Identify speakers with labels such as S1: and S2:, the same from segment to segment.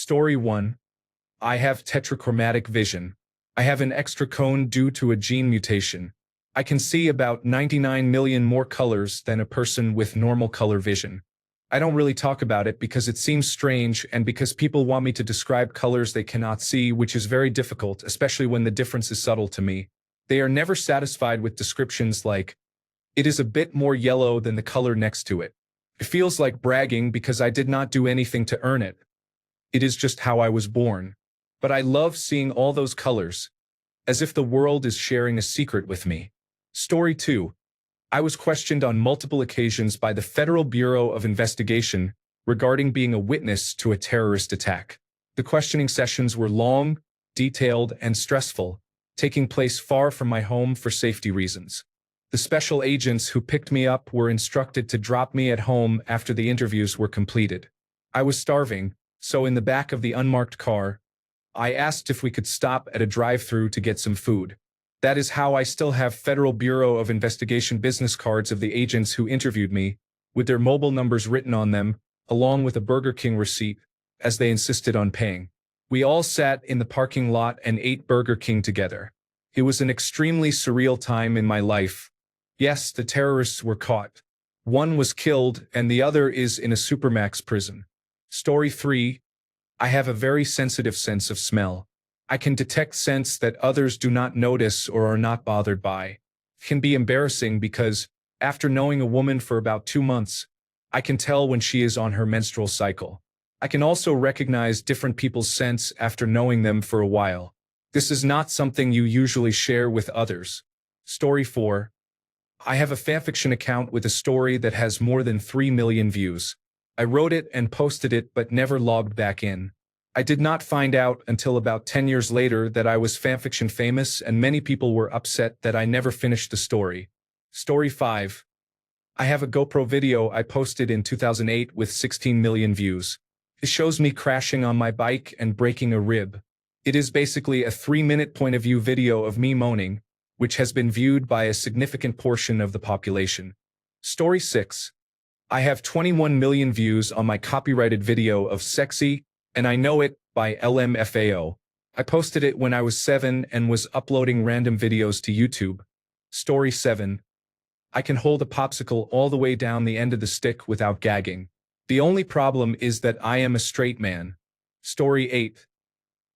S1: Story 1. I have tetrachromatic vision. I have an extra cone due to a gene mutation. I can see about 99 million more colors than a person with normal color vision. I don't really talk about it because it seems strange and because people want me to describe colors they cannot see, which is very difficult, especially when the difference is subtle to me. They are never satisfied with descriptions like, "It is a bit more yellow than the color next to it." It feels like bragging because I did not do anything to earn it. It is just how I was born. But I love seeing all those colors, as if the world is sharing a secret with me. Story 2. I was questioned on multiple occasions by the Federal Bureau of Investigation regarding being a witness to a terrorist attack. The questioning sessions were long, detailed, and stressful, taking place far from my home for safety reasons. The special agents who picked me up were instructed to drop me at home after the interviews were completed. I was starving, so in the back of the unmarked car, I asked if we could stop at a drive-thru to get some food. That is how I still have Federal Bureau of Investigation business cards of the agents who interviewed me, with their mobile numbers written on them, along with a Burger King receipt, as they insisted on paying. We all sat in the parking lot and ate Burger King together. It was an extremely surreal time in my life. Yes, the terrorists were caught. One was killed and the other is in a supermax prison. Story 3. I have a very sensitive sense of smell. I can detect scents that others do not notice or are not bothered by. It can be embarrassing because, after knowing a woman for about 2 months, I can tell when she is on her menstrual cycle. I can also recognize different people's scents after knowing them for a while. This is not something you usually share with others. Story 4. I have a fanfiction account with a story that has more than 3 million views. I wrote it and posted it but never logged back in. I did not find out until about 10 years later that I was fanfiction famous, and many people were upset that I never finished the story. Story 5. I have a GoPro video I posted in 2008 with 16 million views. It shows me crashing on my bike and breaking a rib. It is basically a 3-minute point-of-view video of me moaning, which has been viewed by a significant portion of the population. Story 6. I have 21 million views on my copyrighted video of Sexy, and I Know It by LMFAO. I posted it when I was 7 and was uploading random videos to YouTube. Story 7. I can hold a popsicle all the way down the end of the stick without gagging. The only problem is that I am a straight man. Story 8.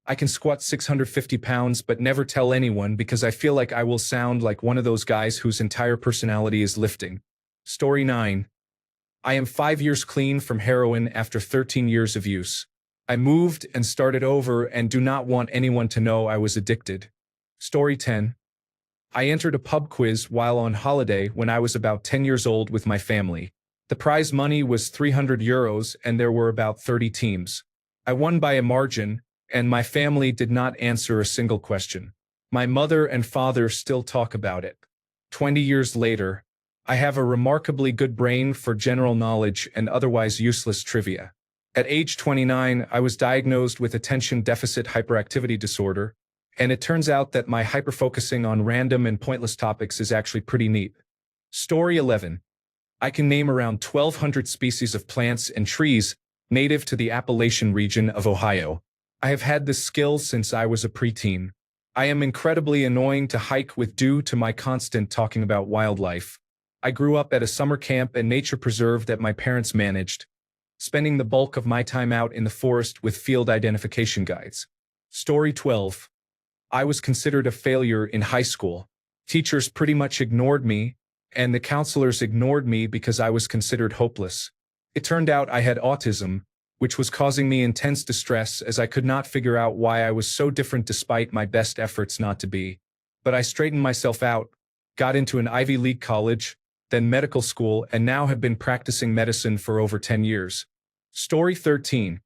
S1: I can squat 650 pounds but never tell anyone because I feel like I will sound like one of those guys whose entire personality is lifting. Story 9. I am 5 years clean from heroin after 13 years of use. I moved and started over and do not want anyone to know I was addicted. Story 10. I entered a pub quiz while on holiday when I was about 10 years old with my family. The prize money was €300 and there were about 30 teams. I won by a margin, and my family did not answer a single question. My mother and father still talk about it. 20 years later, I have a remarkably good brain for general knowledge and otherwise useless trivia. At age 29, I was diagnosed with attention deficit hyperactivity disorder, and it turns out that my hyperfocusing on random and pointless topics is actually pretty neat. Story 11. I can name around 1,200 species of plants and trees native to the Appalachian region of Ohio. I have had this skill since I was a preteen. I am incredibly annoying to hike with due to my constant talking about wildlife. I grew up at a summer camp and nature preserve that my parents managed, spending the bulk of my time out in the forest with field identification guides. Story 12. I was considered a failure in high school. Teachers pretty much ignored me, and the counselors ignored me because I was considered hopeless. It turned out I had autism, which was causing me intense distress as I could not figure out why I was so different despite my best efforts not to be. But I straightened myself out, got into an Ivy League college, then medical school, and now have been practicing medicine for over 10 years. Story 13.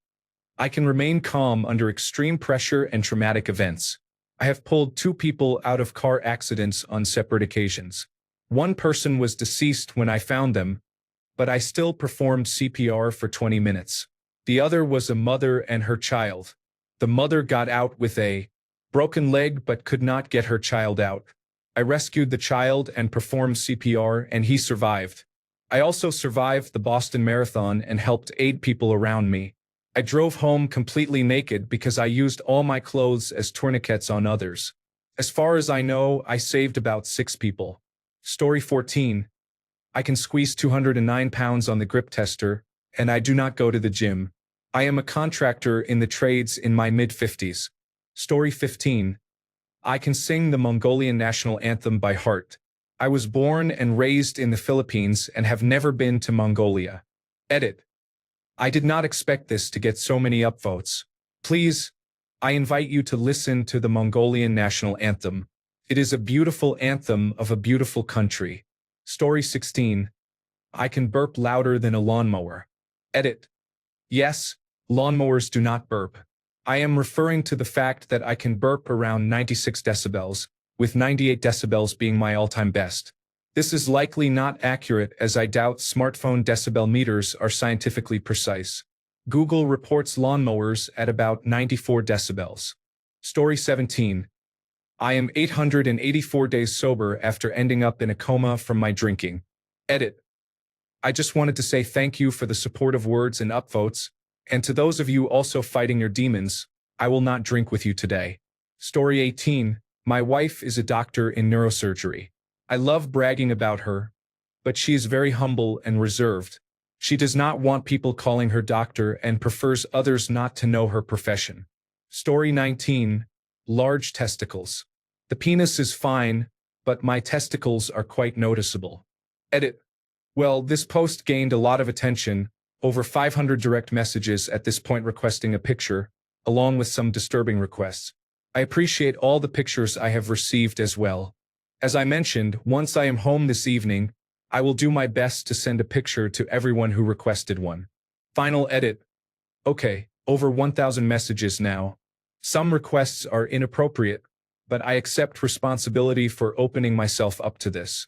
S1: I can remain calm under extreme pressure and traumatic events. I have pulled 2 people out of car accidents on separate occasions. One person was deceased when I found them, but I still performed CPR for 20 minutes. The other was a mother and her child. The mother got out with a broken leg but could not get her child out. I rescued the child and performed CPR, and he survived. I also survived the Boston Marathon and helped aid people around me. I drove home completely naked because I used all my clothes as tourniquets on others. As far as I know, I saved about 6 people. Story 14. I can squeeze 209 pounds on the grip tester, and I do not go to the gym. I am a contractor in the trades in my mid-50s. Story 15. I can sing the Mongolian national anthem by heart. I was born and raised in the Philippines and have never been to Mongolia. Edit. I did not expect this to get so many upvotes. Please, I invite you to listen to the Mongolian national anthem. It is a beautiful anthem of a beautiful country. Story 16. I can burp louder than a lawnmower. Edit. Yes, lawnmowers do not burp. I am referring to the fact that I can burp around 96 decibels, with 98 decibels being my all-time best. This is likely not accurate as I doubt smartphone decibel meters are scientifically precise. Google reports lawnmowers at about 94 decibels. Story 17. I am 884 days sober after ending up in a coma from my drinking. Edit. I just wanted to say thank you for the supportive words and upvotes, and to those of you also fighting your demons, I will not drink with you today. Story 18. My wife is a doctor in neurosurgery. I love bragging about her, but she is very humble and reserved. She does not want people calling her doctor and prefers others not to know her profession. Story 19. Large testicles. The penis is fine, but my testicles are quite noticeable. Edit. Well, this post gained a lot of attention, over 500 direct messages at this point requesting a picture, along with some disturbing requests. I appreciate all the pictures I have received as well. As I mentioned, once I am home this evening, I will do my best to send a picture to everyone who requested one. Final edit. Okay, over 1,000 messages now. Some requests are inappropriate, but I accept responsibility for opening myself up to this.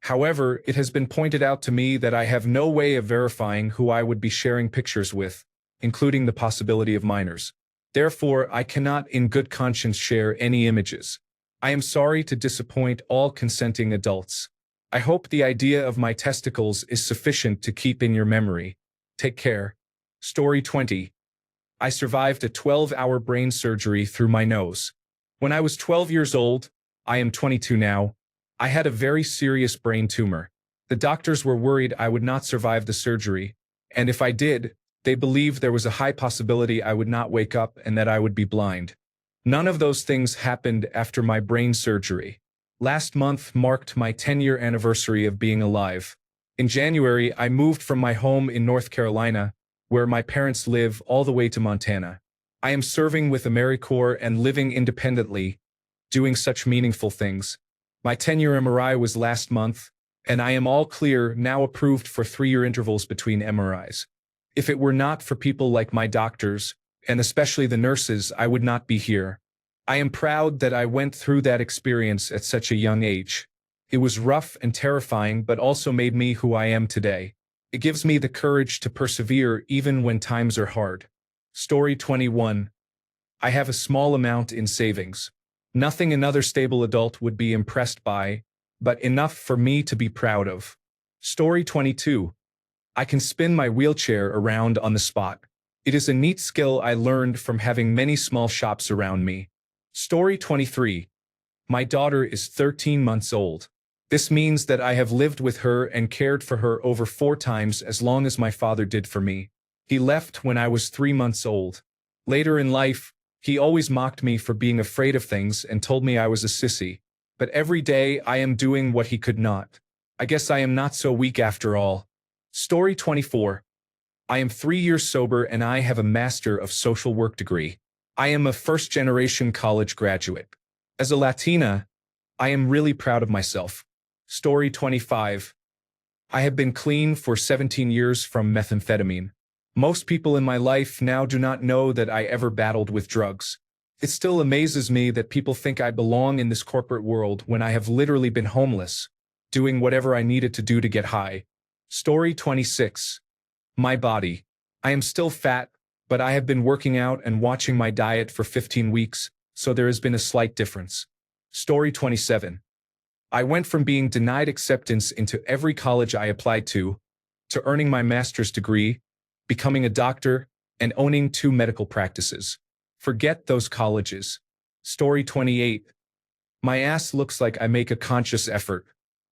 S1: However, it has been pointed out to me that I have no way of verifying who I would be sharing pictures with, including the possibility of minors. Therefore, I cannot in good conscience share any images. I am sorry to disappoint all consenting adults. I hope the idea of my testicles is sufficient to keep in your memory. Take care. Story 20. I survived a 12-hour brain surgery through my nose. When I was 12 years old, I am 22 now, I had a very serious brain tumor. The doctors were worried I would not survive the surgery, and if I did, they believed there was a high possibility I would not wake up and that I would be blind. None of those things happened after my brain surgery. Last month marked my 10-year anniversary of being alive. In January, I moved from my home in North Carolina, where my parents live, all the way to Montana. I am serving with AmeriCorps and living independently, doing such meaningful things. My 10-year MRI was last month, and I am all clear, now approved for 3-year intervals between MRIs. If it were not for people like my doctors, and especially the nurses, I would not be here. I am proud that I went through that experience at such a young age. It was rough and terrifying, but also made me who I am today. It gives me the courage to persevere even when times are hard. Story 21. I have a small amount in savings. Nothing another stable adult would be impressed by, but enough for me to be proud of. Story 22. I can spin my wheelchair around on the spot. It is a neat skill I learned from having many small shops around me. Story 23. My daughter is 13 months old. This means that I have lived with her and cared for her over 4 times as long as my father did for me. He left when I was 3 months old. Later in life, he always mocked me for being afraid of things and told me I was a sissy. But every day I am doing what he could not. I guess I am not so weak after all. Story 24. I am 3 years sober and I have a Master of Social Work degree. I am a first-generation college graduate. As a Latina, I am really proud of myself. Story 25. I have been clean for 17 years from methamphetamine. Most people in my life now do not know that I ever battled with drugs. It still amazes me that people think I belong in this corporate world when I have literally been homeless, doing whatever I needed to do to get high. Story 26. My body. I am still fat, but I have been working out and watching my diet for 15 weeks, so there has been a slight difference. Story 27. I went from being denied acceptance into every college I applied to earning my master's degree, becoming a doctor, and owning 2 medical practices. Forget those colleges. Story 28. My ass looks like I make a conscious effort.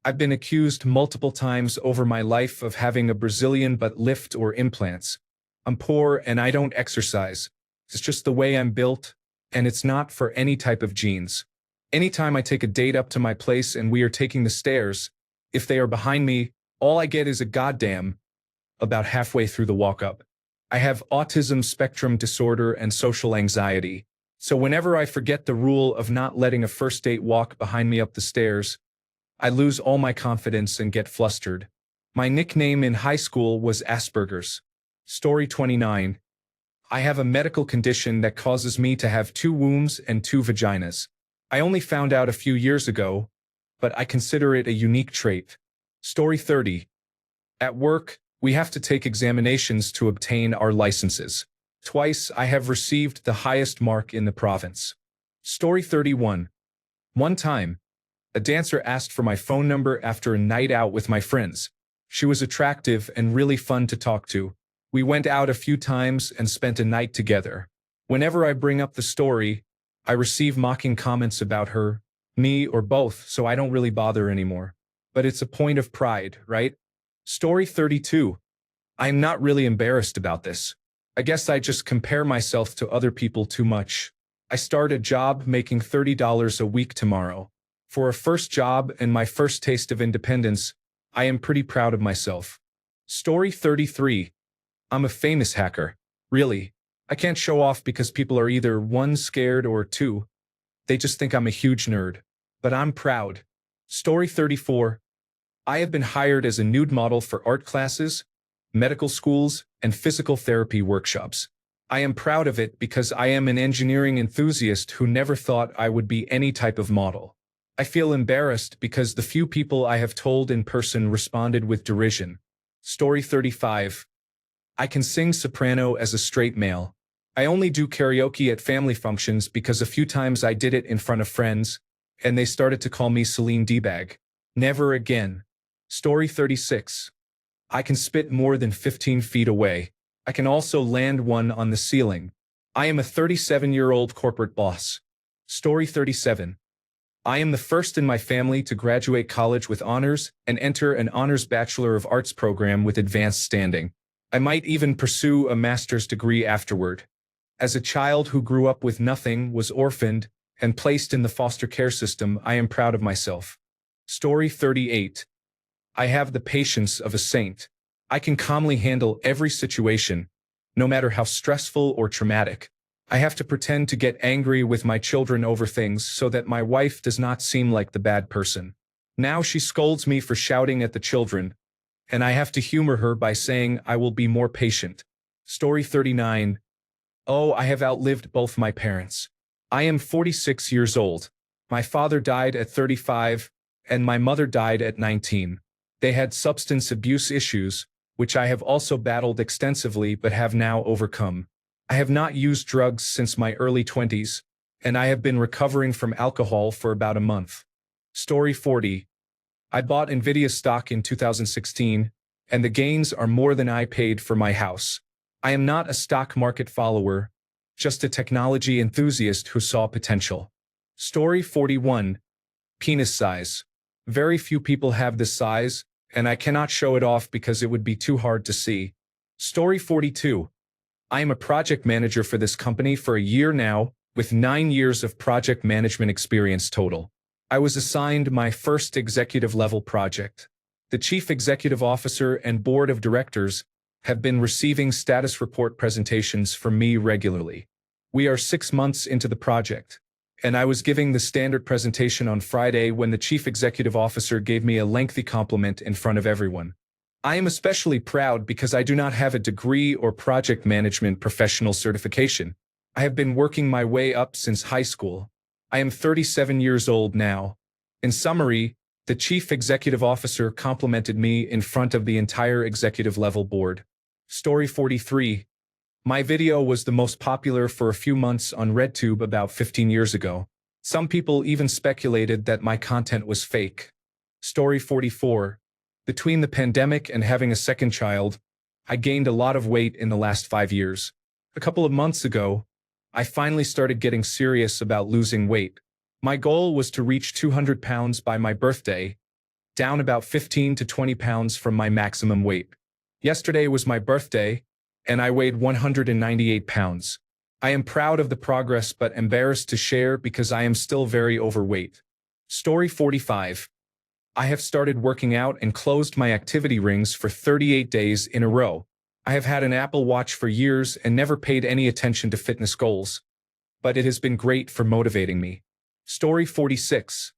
S1: I've been accused multiple times over my life of having a Brazilian butt lift or implants. I'm poor and I don't exercise. It's just the way I'm built, and it's not for any type of genes. Anytime I take a date up to my place and we are taking the stairs, if they are behind me, all I get is a goddamn about halfway through the walk-up. I have autism spectrum disorder and social anxiety, so whenever I forget the rule of not letting a first date walk behind me up the stairs, I lose all my confidence and get flustered. My nickname in high school was Asperger's. Story 29. I have a medical condition that causes me to have 2 wombs and 2 vaginas. I only found out a few years ago, but I consider it a unique trait. Story 30. At work, we have to take examinations to obtain our licenses. Twice I have received the highest mark in the province. Story 31. One time, a dancer asked for my phone number after a night out with my friends. She was attractive and really fun to talk to. We went out a few times and spent a night together. Whenever I bring up the story, I receive mocking comments about her, me, or both, so I don't really bother anymore. But it's a point of pride, right? Story 32. I'm not really embarrassed about this. I guess I just compare myself to other people too much. I start a job making $30 a week tomorrow. For a first job and my first taste of independence, I am pretty proud of myself. Story 33. I'm a famous hacker. Really. I can't show off because people are either 1, scared, or 2. They just think I'm a huge nerd. But I'm proud. Story 34. I have been hired as a nude model for art classes, medical schools, and physical therapy workshops. I am proud of it because I am an engineering enthusiast who never thought I would be any type of model. I feel embarrassed because the few people I have told in person responded with derision. Story 35. I can sing soprano as a straight male. I only do karaoke at family functions because a few times I did it in front of friends, and they started to call me Celine D-Bag. Never again. Story 36. I can spit more than 15 feet away. I can also land one on the ceiling. I am a 37-year-old corporate boss. Story 37. I am the first in my family to graduate college with honors and enter an honors Bachelor of Arts program with advanced standing. I might even pursue a master's degree afterward. As a child who grew up with nothing, was orphaned, and placed in the foster care system, I am proud of myself. Story 38. I have the patience of a saint. I can calmly handle every situation, no matter how stressful or traumatic. I have to pretend to get angry with my children over things so that my wife does not seem like the bad person. Now she scolds me for shouting at the children, and I have to humor her by saying I will be more patient. Story 39. Oh, I have outlived both my parents. I am 46 years old. My father died at 35, and my mother died at 19. They had substance abuse issues, which I have also battled extensively but have now overcome. I have not used drugs since my early 20s, and I have been recovering from alcohol for about a month. Story 40. I bought Nvidia stock in 2016, and the gains are more than I paid for my house. I am not a stock market follower, just a technology enthusiast who saw potential. Story 41. Penis size. Very few people have this size, and I cannot show it off because it would be too hard to see. Story 42. I am a project manager for this company for a year now, with 9 years of project management experience total. I was assigned my first executive-level project. The chief executive officer and board of directors have been receiving status report presentations from me regularly. We are 6 months into the project, and I was giving the standard presentation on Friday when the chief executive officer gave me a lengthy compliment in front of everyone. I am especially proud because I do not have a degree or project management professional certification. I have been working my way up since high school. I am 37 years old now. In summary, the chief executive officer complimented me in front of the entire executive-level board. Story 43. My video was the most popular for a few months on RedTube about 15 years ago. Some people even speculated that my content was fake. Story 44. Between the pandemic and having a second child, I gained a lot of weight in the last 5 years. A couple of months ago, I finally started getting serious about losing weight. My goal was to reach 200 pounds by my birthday, down about 15 to 20 pounds from my maximum weight. Yesterday was my birthday, and I weighed 198 pounds. I am proud of the progress but embarrassed to share because I am still very overweight. Story 45. I have started working out and closed my activity rings for 38 days in a row. I have had an Apple Watch for years and never paid any attention to fitness goals, but it has been great for motivating me. Story 46.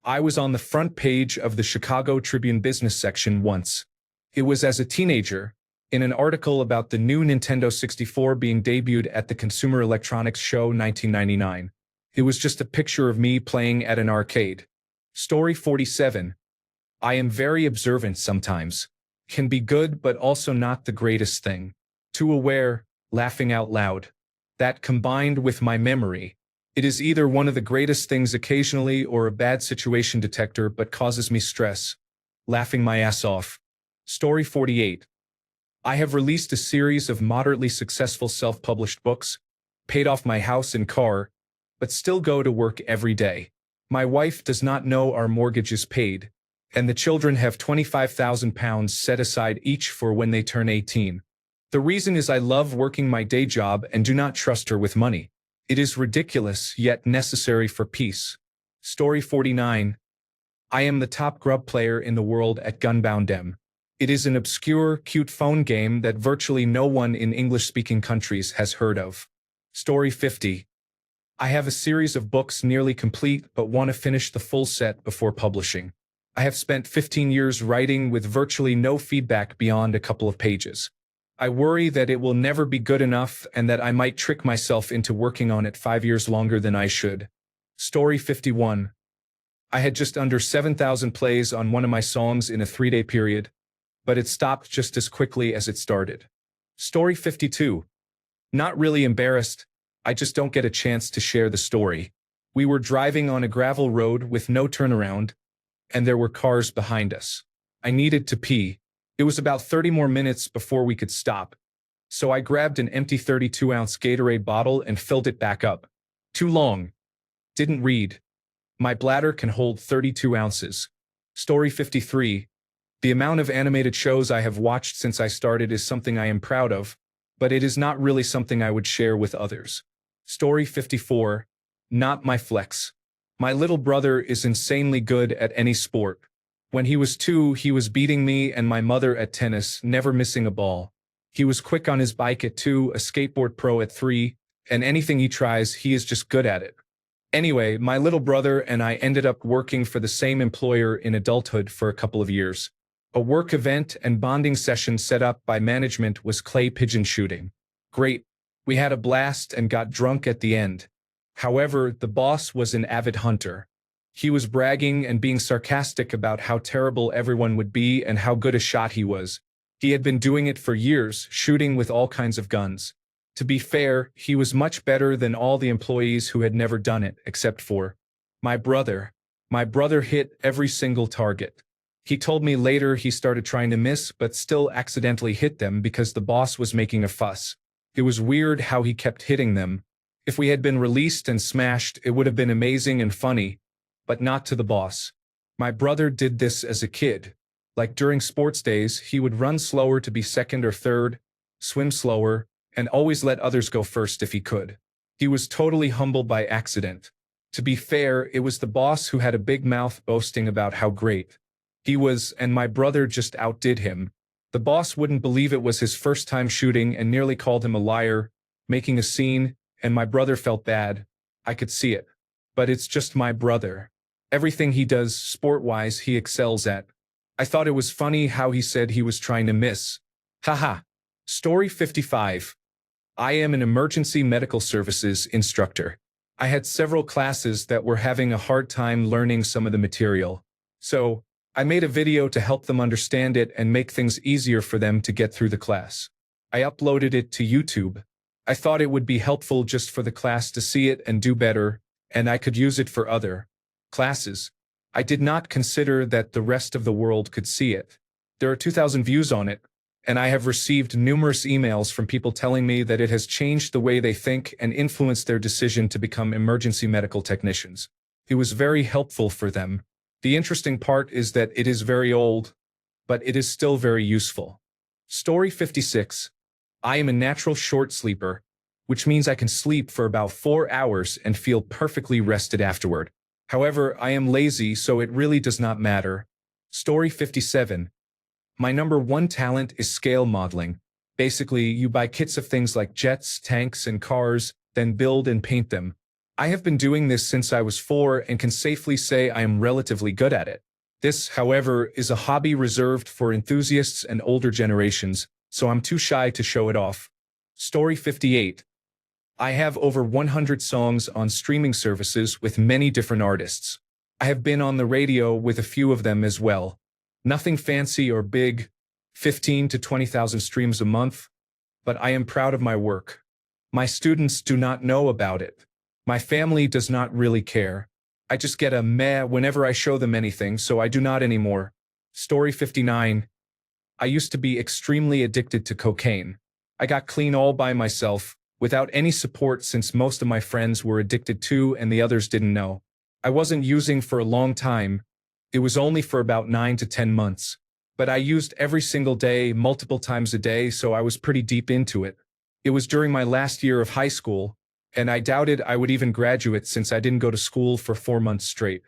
S1: I was on the front page of the Chicago Tribune business section once. It was as a teenager, in an article about the new Nintendo 64 being debuted at the Consumer Electronics Show 1999. It was just a picture of me playing at an arcade. Story 47. I am very observant sometimes. Can be good but also not the greatest thing. Too aware, laughing out loud. That combined with my memory. It is either one of the greatest things occasionally or a bad situation detector but causes me stress. Laughing my ass off. Story 48. I have released a series of moderately successful self-published books, paid off my house and car, but still go to work every day. My wife does not know our mortgage is paid, and the children have £25,000 set aside each for when they turn 18. The reason is I love working my day job and do not trust her with money. It is ridiculous yet necessary for peace. Story 49. I am the top grub player in the world at Gunbound M. It is an obscure, cute phone game that virtually no one in English-speaking countries has heard of. Story 50. I have a series of books nearly complete but want to finish the full set before publishing. I have spent 15 years writing with virtually no feedback beyond a couple of pages. I worry that it will never be good enough and that I might trick myself into working on it 5 years longer than I should. Story 51. I had just under 7,000 plays on one of my songs in a 3-day period, but it stopped just as quickly as it started. Story 52. Not really embarrassed, I just don't get a chance to share the story. We were driving on a gravel road with no turnaround, and there were cars behind us. I needed to pee. It was about 30 more minutes before we could stop, so I grabbed an empty 32-ounce Gatorade bottle and filled it back up. Too long. Didn't read. My bladder can hold 32 ounces. Story 53. The amount of animated shows I have watched since I started is something I am proud of, but it is not really something I would share with others. Story 54. Not my flex. My little brother is insanely good at any sport. When he was 2, he was beating me and my mother at tennis, never missing a ball. He was quick on his bike at 2, a skateboard pro at 3, and anything he tries, he is just good at it. Anyway, my little brother and I ended up working for the same employer in adulthood for a couple of years. A work event and bonding session set up by management was clay pigeon shooting. Great. We had a blast and got drunk at the end. However, the boss was an avid hunter. He was bragging and being sarcastic about how terrible everyone would be and how good a shot he was. He had been doing it for years, shooting with all kinds of guns. To be fair, he was much better than all the employees who had never done it, except for my brother. My brother hit every single target. He told me later he started trying to miss but still accidentally hit them because the boss was making a fuss. It was weird how he kept hitting them. If we had been released and smashed, it would have been amazing and funny, but not to the boss. My brother did this as a kid. Like during sports days, he would run slower to be second or third, swim slower, and always let others go first if he could. He was totally humble by accident. To be fair, it was the boss who had a big mouth boasting about how great he was, and my brother just outdid him. The boss wouldn't believe it was his first time shooting and nearly called him a liar, making a scene, and my brother felt bad. I could see it. But it's just my brother. Everything he does, sport-wise, he excels at. I thought it was funny how he said he was trying to miss. Haha. Story 55. I am an emergency medical services instructor. I had several classes that were having a hard time learning some of the material. So, I made a video to help them understand it and make things easier for them to get through the class. I uploaded it to YouTube. I thought it would be helpful just for the class to see it and do better, and I could use it for other classes. I did not consider that the rest of the world could see it. There are 2,000 views on it, and I have received numerous emails from people telling me that it has changed the way they think and influenced their decision to become emergency medical technicians. It was very helpful for them. The interesting part is that it is very old, but it is still very useful. Story 56. I am a natural short sleeper, which means I can sleep for about 4 hours and feel perfectly rested afterward. However, I am lazy, so it really does not matter. Story 57. My number one talent is scale modeling. Basically, you buy kits of things like jets, tanks, and cars, then build and paint them. I have been doing this since I was 4 and can safely say I am relatively good at it. This, however, is a hobby reserved for enthusiasts and older generations, so I'm too shy to show it off. Story 58. I have over 100 songs on streaming services with many different artists. I have been on the radio with a few of them as well. Nothing fancy or big, 15 to 20,000 streams a month, but I am proud of my work. My students do not know about it. My family does not really care. I just get a meh whenever I show them anything, so I do not anymore. Story 59. I used to be extremely addicted to cocaine. I got clean all by myself, without any support since most of my friends were addicted too and the others didn't know. I wasn't using for a long time. It was only for about 9 to 10 months. But I used every single day, multiple times a day, so I was pretty deep into it. It was during my last year of high school, and I doubted I would even graduate since I didn't go to school for 4 months straight.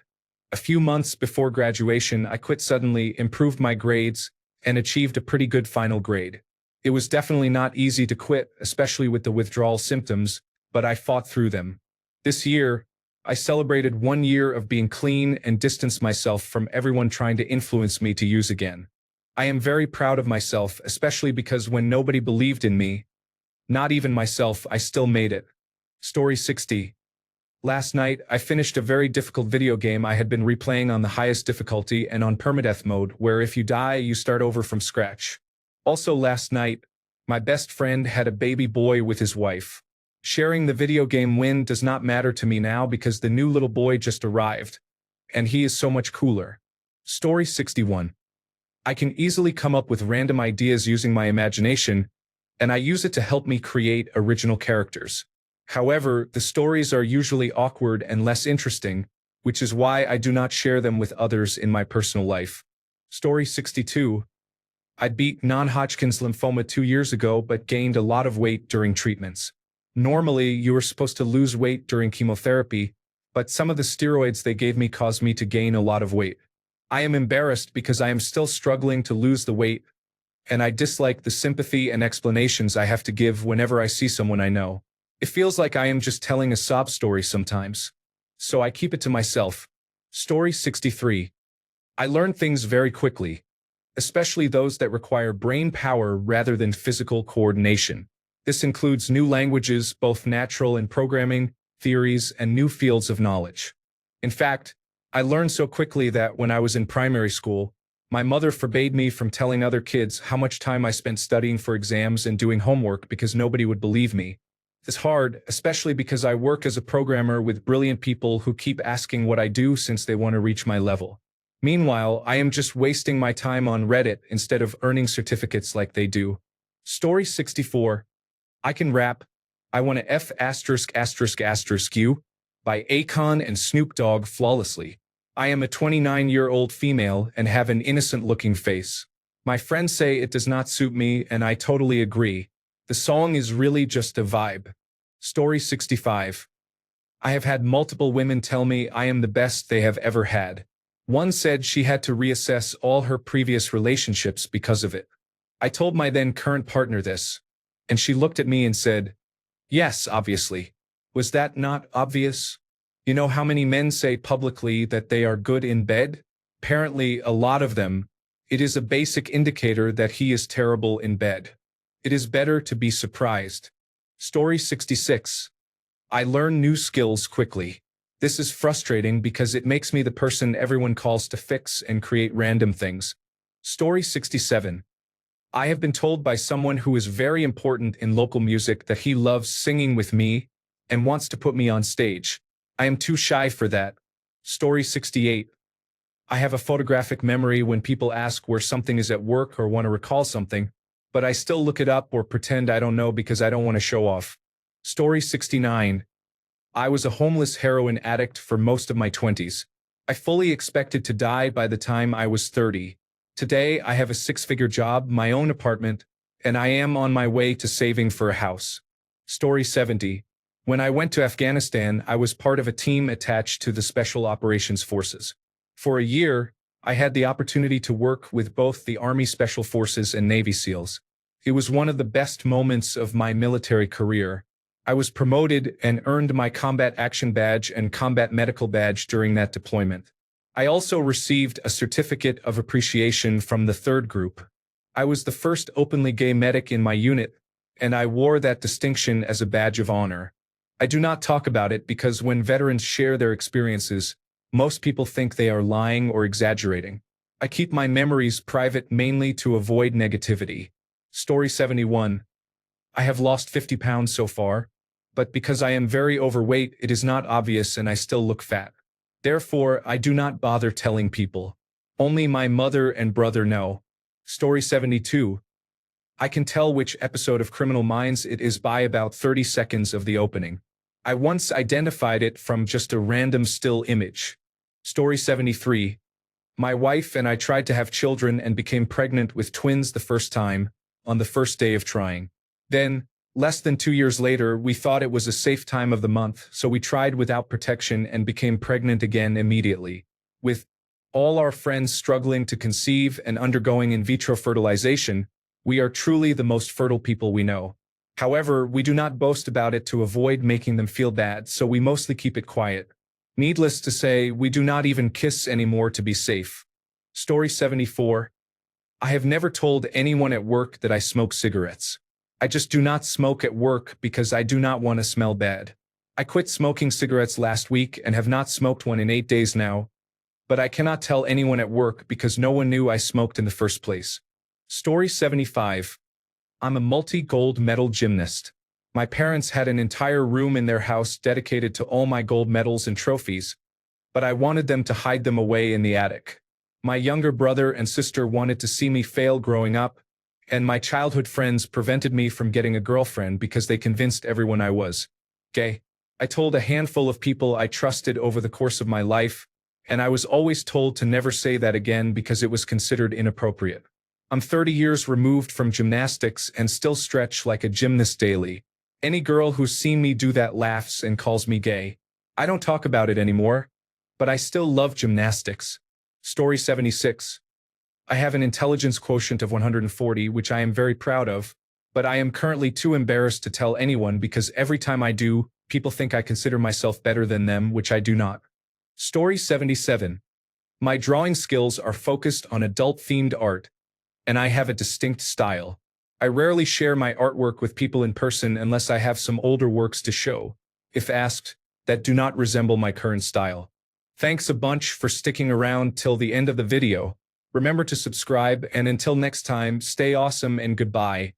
S1: A few months before graduation, I quit suddenly, improved my grades, and achieved a pretty good final grade. It was definitely not easy to quit, especially with the withdrawal symptoms, but I fought through them. This year, I celebrated 1 year of being clean and distanced myself from everyone trying to influence me to use again. I am very proud of myself, especially because when nobody believed in me, not even myself, I still made it. Story 60. Last night, I finished a very difficult video game I had been replaying on the highest difficulty and on permadeath mode, where if you die, you start over from scratch. Also last night, my best friend had a baby boy with his wife. Sharing the video game win does not matter to me now because the new little boy just arrived, and he is so much cooler. Story 61. I can easily come up with random ideas using my imagination, and I use it to help me create original characters. However, the stories are usually awkward and less interesting, which is why I do not share them with others in my personal life. Story 62. I beat non-Hodgkin's lymphoma 2 years ago but gained a lot of weight during treatments. Normally, you are supposed to lose weight during chemotherapy, but some of the steroids they gave me caused me to gain a lot of weight. I am embarrassed because I am still struggling to lose the weight, and I dislike the sympathy and explanations I have to give whenever I see someone I know. It feels like I am just telling a sob story sometimes, so I keep it to myself. Story 63. I learn things very quickly, especially those that require brain power rather than physical coordination. This includes new languages, both natural and programming, theories, and new fields of knowledge. In fact, I learned so quickly that when I was in primary school, my mother forbade me from telling other kids how much time I spent studying for exams and doing homework because nobody would believe me. It's hard, especially because I work as a programmer with brilliant people who keep asking what I do since they want to reach my level. Meanwhile, I am just wasting my time on Reddit instead of earning certificates like they do. Story 64. I can rap. I want to F*** you by Akon and Snoop Dogg flawlessly. I am a 29-year-old female and have an innocent-looking face. My friends say it does not suit me, and I totally agree. The song is really just a vibe. Story 65. I have had multiple women tell me I am the best they have ever had. One said she had to reassess all her previous relationships because of it. I told my then current partner this, and she looked at me and said, "Yes, obviously. Was that not obvious? You know how many men say publicly that they are good in bed? Apparently, a lot of them. It is a basic indicator that he is terrible in bed. It is better to be surprised." Story 66. I learn new skills quickly. This is frustrating because it makes me the person everyone calls to fix and create random things. Story 67. I have been told by someone who is very important in local music that he loves singing with me and wants to put me on stage. I am too shy for that. Story 68. I have a photographic memory when people ask where something is at work or want to recall something. but I still look it up or pretend I don't know because I don't want to show off. Story 69. I was a homeless heroin addict for most of my 20s. I fully expected to die by the time I was 30. Today, I have a six-figure job, my own apartment, and I am on my way to saving for a house. Story 70. When I went to Afghanistan, I was part of a team attached to the Special Operations Forces. For a year, I had the opportunity to work with both the Army Special Forces and Navy SEALs. It was one of the best moments of my military career. I was promoted and earned my Combat Action Badge and Combat Medical Badge during that deployment. I also received a certificate of appreciation from the third group. I was the first openly gay medic in my unit, and I wore that distinction as a badge of honor. I do not talk about it because when veterans share their experiences, most people think they are lying or exaggerating. I keep my memories private mainly to avoid negativity. Story 71. I have lost 50 pounds so far, but because I am very overweight, it is not obvious and I still look fat. Therefore, I do not bother telling people. Only my mother and brother know. Story 72. I can tell which episode of Criminal Minds it is by about 30 seconds of the opening. I once identified it from just a random still image. Story 73. My wife and I tried to have children and became pregnant with twins the first time, on the first day of trying. Then, less than 2 years later, we thought it was a safe time of the month, so we tried without protection and became pregnant again immediately. With all our friends struggling to conceive and undergoing in vitro fertilization, we are truly the most fertile people we know. However, we do not boast about it to avoid making them feel bad, so we mostly keep it quiet. Needless to say, we do not even kiss anymore to be safe. Story 74. I have never told anyone at work that I smoke cigarettes. I just do not smoke at work because I do not want to smell bad. I quit smoking cigarettes last week and have not smoked one in 8 days now, but I cannot tell anyone at work because no one knew I smoked in the first place. Story 75. I'm a multi-gold medal gymnast. My parents had an entire room in their house dedicated to all my gold medals and trophies, but I wanted them to hide them away in the attic. My younger brother and sister wanted to see me fail growing up, and my childhood friends prevented me from getting a girlfriend because they convinced everyone I was gay. I told a handful of people I trusted over the course of my life, and I was always told to never say that again because it was considered inappropriate. I'm 30 years removed from gymnastics and still stretch like a gymnast daily. Any girl who's seen me do that laughs and calls me gay. I don't talk about it anymore, but I still love gymnastics. Story 76. I have an intelligence quotient of 140, which I am very proud of, but I am currently too embarrassed to tell anyone because every time I do, people think I consider myself better than them, which I do not. Story 77. My drawing skills are focused on adult-themed art, and I have a distinct style. I rarely share my artwork with people in person unless I have some older works to show, if asked, that do not resemble my current style. Thanks a bunch for sticking around till the end of the video. Remember to subscribe, and until next time, stay awesome and goodbye.